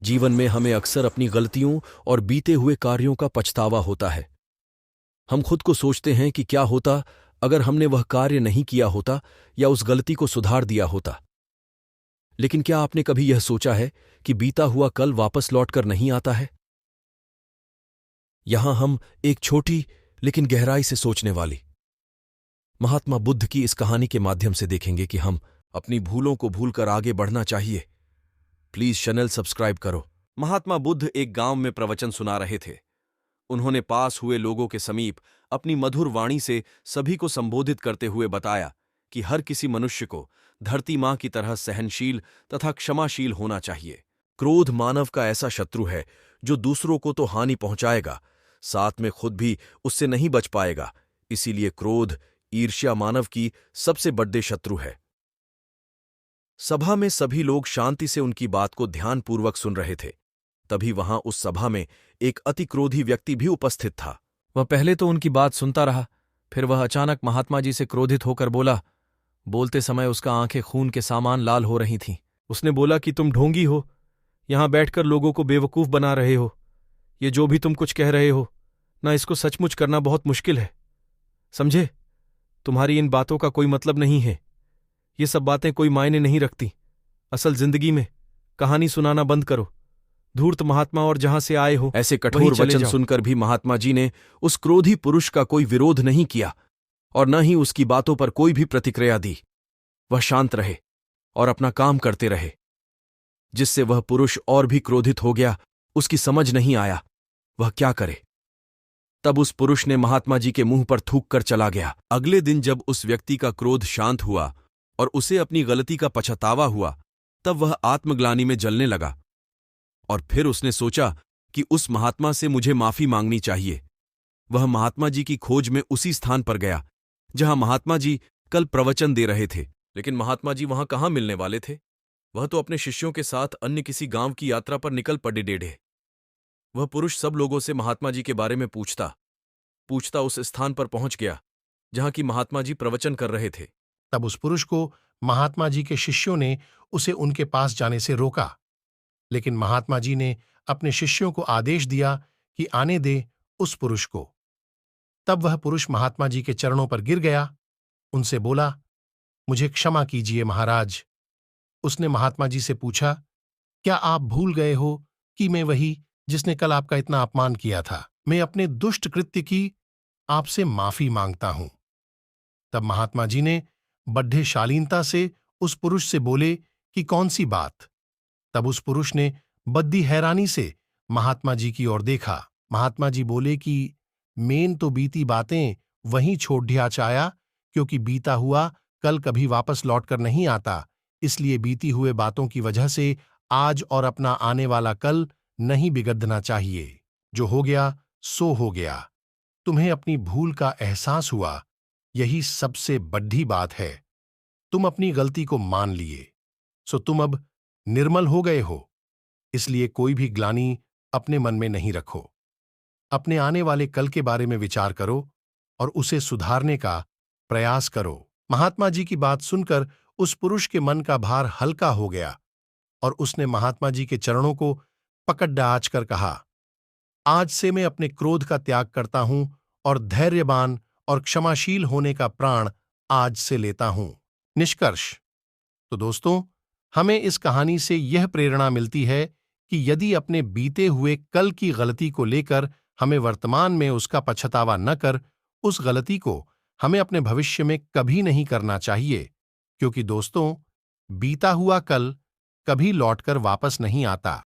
जीवन में हमें अक्सर अपनी गलतियों और बीते हुए कार्यों का पछतावा होता है। हम खुद को सोचते हैं कि क्या होता अगर हमने वह कार्य नहीं किया होता या उस गलती को सुधार दिया होता। लेकिन क्या आपने कभी यह सोचा है कि बीता हुआ कल वापस लौटकर नहीं आता है? यहां हम एक छोटी लेकिन गहराई से सोचने वाली महात्मा बुद्ध की इस कहानी के माध्यम से देखेंगे कि हम अपनी भूलों को भूलकर आगे बढ़ना चाहिए। प्लीज चैनल सब्सक्राइब करो। महात्मा बुद्ध एक गांव में प्रवचन सुना रहे थे। उन्होंने पास हुए लोगों के समीप अपनी मधुर वाणी से सभी को संबोधित करते हुए बताया कि हर किसी मनुष्य को धरती मां की तरह सहनशील तथा क्षमाशील होना चाहिए। क्रोध मानव का ऐसा शत्रु है जो दूसरों को तो हानि पहुंचाएगा, साथ में खुद भी उससे नहीं बच पाएगा। इसीलिए क्रोध, ईर्ष्या मानव की सबसे बड़े शत्रु है। सभा में सभी लोग शांति से उनकी बात को ध्यानपूर्वक सुन रहे थे। तभी वहां उस सभा में एक अति क्रोधी व्यक्ति भी उपस्थित था। वह पहले तो उनकी बात सुनता रहा, फिर वह अचानक महात्मा जी से क्रोधित होकर बोला। बोलते समय उसका आंखें खून के सामान लाल हो रही थीं। उसने बोला कि तुम ढोंगी हो, यहां बैठकर लोगों को बेवकूफ बना रहे हो। ये जो भी तुम कुछ कह रहे हो ना, इसको सचमुच करना बहुत मुश्किल है, समझे? तुम्हारी इन बातों का कोई मतलब नहीं है। ये सब बातें कोई मायने नहीं रखती। असल जिंदगी में कहानी सुनाना बंद करो। धूर्त महात्मा और जहां से आए हो ऐसे कठोर वचन सुनकर भी महात्मा जी ने उस क्रोधी पुरुष का कोई विरोध नहीं किया और न ही उसकी बातों पर कोई भी प्रतिक्रिया दी। वह शांत रहे और अपना काम करते रहे, जिससे वह पुरुष और भी क्रोधित हो गया। उसकी समझ नहीं आया वह क्या करे। तब उस पुरुष ने महात्मा जी के मुंह पर थूक कर चला गया। अगले दिन जब उस व्यक्ति का क्रोध शांत हुआ और उसे अपनी गलती का पछतावा हुआ, तब वह आत्मग्लानि में जलने लगा और फिर उसने सोचा कि उस महात्मा से मुझे माफी मांगनी चाहिए। वह महात्मा जी की खोज में उसी स्थान पर गया जहां महात्मा जी कल प्रवचन दे रहे थे। लेकिन महात्मा जी वहां कहाँ मिलने वाले थे? वह तो अपने शिष्यों के साथ अन्य किसी गांव की यात्रा पर निकल पड़े डेढ़े। वह पुरुष सब लोगों से महात्मा जी के बारे में पूछता उस स्थान पर पहुंच गया जहां की महात्मा जी प्रवचन कर रहे थे। तब उस पुरुष को महात्मा जी के शिष्यों ने उसे उनके पास जाने से रोका, लेकिन महात्मा जी ने अपने शिष्यों को आदेश दिया कि आने दे उस पुरुष को। तब वह पुरुष महात्मा जी के चरणों पर गिर गया, उनसे बोला, मुझे क्षमा कीजिए महाराज। उसने महात्मा जी से पूछा, क्या आप भूल गए हो कि मैं वही जिसने कल आपका इतना अपमान किया था? मैं अपने दुष्ट कृत्य की आपसे माफी मांगता हूं। तब महात्मा जी ने बड्ढे शालीनता से उस पुरुष से बोले कि कौन सी बात? तब उस पुरुष ने बद्दी हैरानी से महात्मा जी की ओर देखा। महात्मा जी बोले कि मेन तो बीती बातें वहीं छोड़ दिया चाया, क्योंकि बीता हुआ कल कभी वापस लौटकर नहीं आता। इसलिए बीती हुए बातों की वजह से आज और अपना आने वाला कल नहीं बिगड़ना चाहिए। जो हो गया सो हो गया। तुम्हें अपनी भूल का एहसास हुआ, यही सबसे बड़ी बात है। तुम अपनी गलती को मान लिए, सो तुम अब निर्मल हो गए हो। इसलिए कोई भी ग्लानि अपने मन में नहीं रखो। अपने आने वाले कल के बारे में विचार करो और उसे सुधारने का प्रयास करो। महात्मा जी की बात सुनकर उस पुरुष के मन का भार हल्का हो गया और उसने महात्मा जी के चरणों को पकड़ डाच कर कहा, आज से मैं अपने क्रोध का त्याग करता हूं और धैर्यवान और क्षमाशील होने का प्राण आज से लेता हूं। निष्कर्ष। तो दोस्तों, हमें इस कहानी से यह प्रेरणा मिलती है कि यदि अपने बीते हुए कल की गलती को लेकर हमें वर्तमान में उसका पछतावा न कर, उस गलती को हमें अपने भविष्य में कभी नहीं करना चाहिए, क्योंकि दोस्तों, बीता हुआ कल कभी लौटकर वापस नहीं आता।